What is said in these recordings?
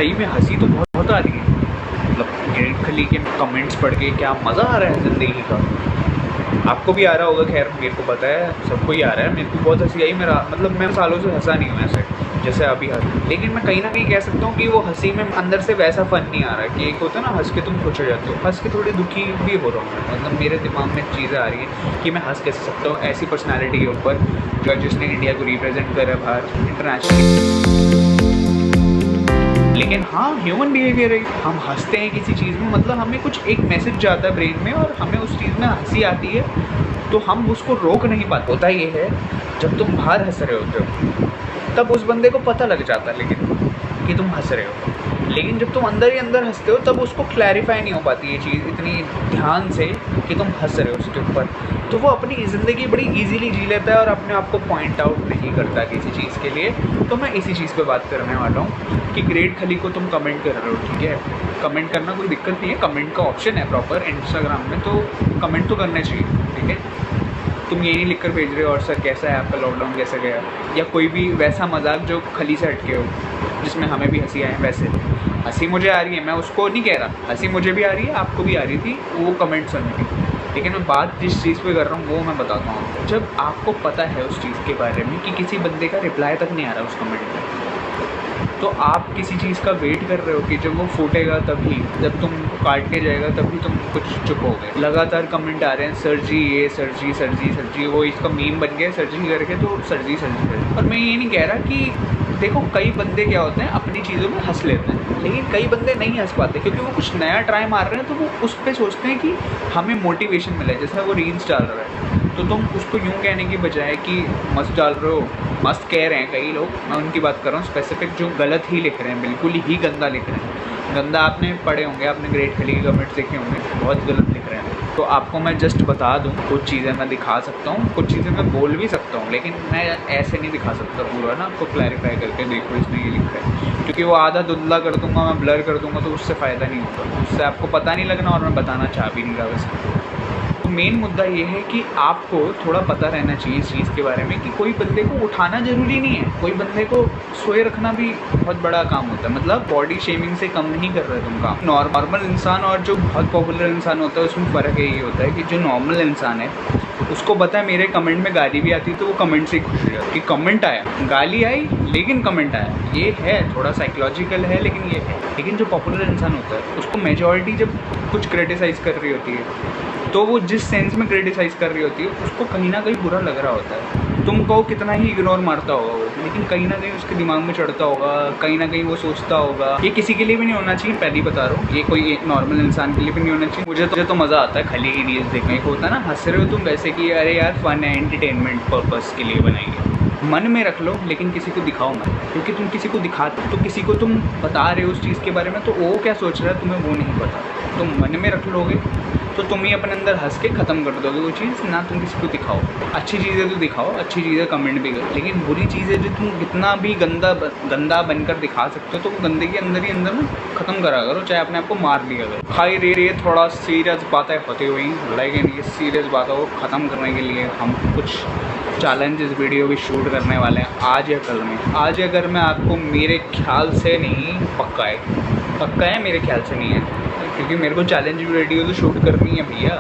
सही में हंसी तो बहुत आ रही है। मतलब ग्रेट खली के कमेंट्स पढ़ के क्या मज़ा आ रहा है ज़िंदगी का। आपको भी आ रहा होगा, खैर मेरे को पता है सबको ही आ रहा है। मेरे को बहुत हंसी आई। मेरा मतलब मैं सालों से हंसा नहीं हूँ ऐसे जैसे अभी हंस, लेकिन मैं कहीं ना कहीं कह सकता हूँ कि वो हंसी में अंदर से वैसा फन नहीं आ रहा कि एक होता है ना हंस के तुम खुश हो जाते हो, हंस के थोड़ी दुखी भी हो रहा हूँ। मतलब मेरे दिमाग में चीज़ें आ रही हैं कि मैं हंस कैसे सकता हूँ ऐसी पर्सनैलिटी के ऊपर जो जिसने इंडिया को रिप्रेजेंट करा बाहर इंटरनेशनली। लेकिन हाँ, ह्यूमन बिहेवियर है, हम हंसते हैं किसी चीज़ में, मतलब हमें कुछ एक मैसेज जाता है ब्रेन में और हमें उस चीज़ में हंसी आती है तो हम उसको रोक नहीं पाते। होता ये है जब तुम बाहर हंस रहे होते हो तब उस बंदे को पता लग जाता है लेकिन कि तुम हंस रहे हो, लेकिन जब तुम अंदर ही अंदर हंसते हो तब उसको क्लैरिफाई नहीं हो पाती ये चीज़ इतनी ध्यान से कि तुम हंस रहे हो उसके ऊपर। तो वो अपनी ज़िंदगी बड़ी इजीली जी लेता है और अपने आप को पॉइंट आउट नहीं करता किसी चीज़ के लिए। तो मैं इसी चीज़ पे बात करने वाला हूँ कि ग्रेट खली को तुम कमेंट कर रहे हो, ठीक है, कमेंट करना कोई दिक्कत नहीं है, कमेंट का ऑप्शन है प्रॉपर इंस्टाग्राम में, तो कमेंट तो करना चाहिए, ठीक है। तुम ये नहीं लिख कर भेज रहे हो और सर कैसा है आपका लॉकडाउन कैसा गया, या कोई भी वैसा मजाक जो खली से हटके हो जिसमें हमें भी हंसी आए। वैसे हंसी मुझे आ रही है, मैं उसको नहीं कह रहा, हंसी मुझे भी आ रही है, आपको भी आ रही थी वो कमेंट सुनने की, लेकिन मैं बात जिस चीज़ पे कर रहा हूँ वो मैं बताता हूँ। जब आपको पता है उस चीज़ के बारे में कि किसी बंदे का रिप्लाई तक नहीं आ रहा उस कमेंट में, तो आप किसी चीज़ का वेट कर रहे हो कि जब वो फूटेगा तभी, जब तुम काट के जाएगा तभी तुम कुछ चुप हो गए। लगातार कमेंट आ रहे हैं सर जी ये, सर जी सर जी सर जी, वो इसका मीम बन गया सर जी करके, तो सर जी सर जी। और मैं ये नहीं कह रहा कि देखो कई बंदे क्या होते हैं अपनी चीज़ों में हंस लेते हैं, लेकिन कई बंदे नहीं हंस पाते क्योंकि वो कुछ नया ट्राई मार रहे हैं, तो वो उस पर सोचते हैं कि हमें मोटिवेशन मिले। जैसे वो रील्स डाल रहा है तो तुम उसको यूँ कहने की बजाय कि मस्त डाल रहे हो, मस्त कह रहे हैं कई लोग, मैं उनकी बात कर रहा हूँ स्पेसिफिक जो गलत ही लिख रहे हैं, बिल्कुल ही गंदा लिख रहे हैं। गंदा आपने पढ़े होंगे, आपने ग्रेट खली के कमेंट्स देखे होंगे, बहुत गलत लिख रहे हैं। तो आपको मैं जस्ट बता दूँ, कुछ चीज़ें मैं दिखा सकता हूँ, कुछ चीज़ें मैं बोल भी सकता हूँ, लेकिन मैं ऐसे नहीं दिखा सकता पूरा ना आपको क्लैरिफाई करके देखो इसमें ये लिखा है, क्योंकि वो आधा धुंधला कर दूँगा मैं, ब्लर कर दूँगा, तो उससे फ़ायदा नहीं होगा, उससे आपको पता नहीं लगना और मैं बताना चाह भी नहीं रहा वैसे। तो मेन मुद्दा ये है कि आपको थोड़ा पता रहना चाहिए इस चीज़ के बारे में कि कोई बंदे को उठाना ज़रूरी नहीं है, कोई बंदे को सोए रखना भी बहुत बड़ा काम होता है। मतलब बॉडी शेमिंग से कम नहीं कर रहे तुम काम। नॉर्मल इंसान और जो बहुत पॉपुलर इंसान होता है उसमें फ़र्क यही होता है कि जो नॉर्मल इंसान है उसको पता है मेरे कमेंट में गाली भी आती है तो वो कमेंट से ही खुश हो जाता है कि कमेंट आया, गाली आई लेकिन कमेंट आया। ये है थोड़ा साइकोलॉजिकल है लेकिन ये है। लेकिन जो पॉपुलर इंसान होता है उसको मेजॉरिटी जब कुछ क्रिटिसाइज़ कर रही होती है तो वो जिस सेंस में क्रिटिसाइज़ कर रही होती है उसको कहीं ना कहीं बुरा लग रहा होता है। तुम कहो कितना ही इग्नोर मारता होगा वो, लेकिन कहीं ना कहीं उसके दिमाग में चढ़ता होगा, कहीं ना कहीं वो सोचता होगा। ये किसी के लिए भी नहीं होना चाहिए, पहली बता रहा हूँ, ये कोई नॉर्मल इंसान के लिए भी नहीं होना चाहिए। मुझे तो मज़ा आता है खली की रील्स देखने को। होता है ना हंस रहे हो तुम वैसे कि अरे यार फन है, एंटरटेनमेंट पर्पज़ के लिए बनाई है। मन में रख लो लेकिन किसी को दिखाओ मत, क्योंकि तुम किसी को दिखाते तो किसी को तुम बता रहे हो उस चीज़ के बारे में, तो वो क्या सोच रहा है तुम्हें वो नहीं पता। तुम मन में रख लोगे तो तुम ही अपने अंदर हंस के ख़त्म कर दोगे वो चीज़, ना तुम किसी को दिखाओ। अच्छी चीज़ें तो दिखाओ, अच्छी चीज़ें कमेंट भी करो, लेकिन बुरी चीज़ें जो तुम कितना भी गंदा बनकर दिखा सकते हो तो वो गंदगी अंदर ही अंदर ना ख़त्म करा करो, चाहे अपने आप को मार लिया करो। हाई रे थोड़ा सीरियस बातें होती हुई, लेकिन ये सीरियस बातों को ख़त्म करने के लिए हम कुछ चैलेंजेस वीडियो भी शूट करने वाले हैं आज या कल में। आज या कल में आपको मेरे ख्याल से नहीं, पक्का है मेरे ख्याल से नहीं है, क्योंकि मेरे को चैलेंज वीडियो तो शूट करनी है भैया,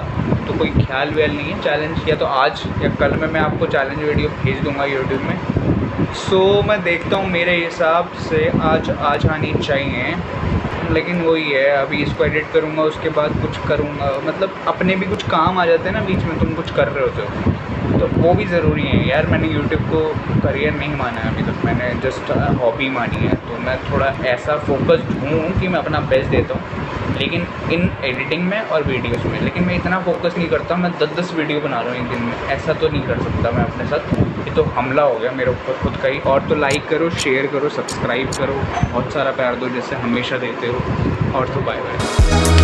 तो कोई ख्याल व्याल नहीं है। चैलेंज या तो आज या कल में मैं आपको चैलेंज वीडियो भेज दूंगा यूट्यूब में। सो मैं देखता हूँ, मेरे हिसाब से आज आ जानी चाहिए, लेकिन वही है अभी इसको एडिट करूँगा उसके बाद कुछ करूँगा। मतलब अपने भी कुछ काम आ जाते हैं ना बीच में, तुम कुछ कर रहे होते हो तो वो भी ज़रूरी है यार। मैंने यूट्यूब को करियर नहीं माना है अभी तक, मैंने जस्ट हॉबी मानी है। तो मैं थोड़ा ऐसा फोकस्ड हूँ कि मैं अपना बेस्ट देता हूँ, लेकिन इन एडिटिंग में और वीडियोस में। लेकिन मैं इतना फोकस नहीं करता, मैं 10-10 वीडियो बना रहा हूँ एक दिन में, ऐसा तो नहीं कर सकता मैं अपने साथ। ये तो हमला हो गया मेरे ऊपर खुद का ही। और तो लाइक करो, शेयर करो, सब्सक्राइब करो, बहुत सारा प्यार दो जैसे हमेशा देते हो। और तो बाय बाय।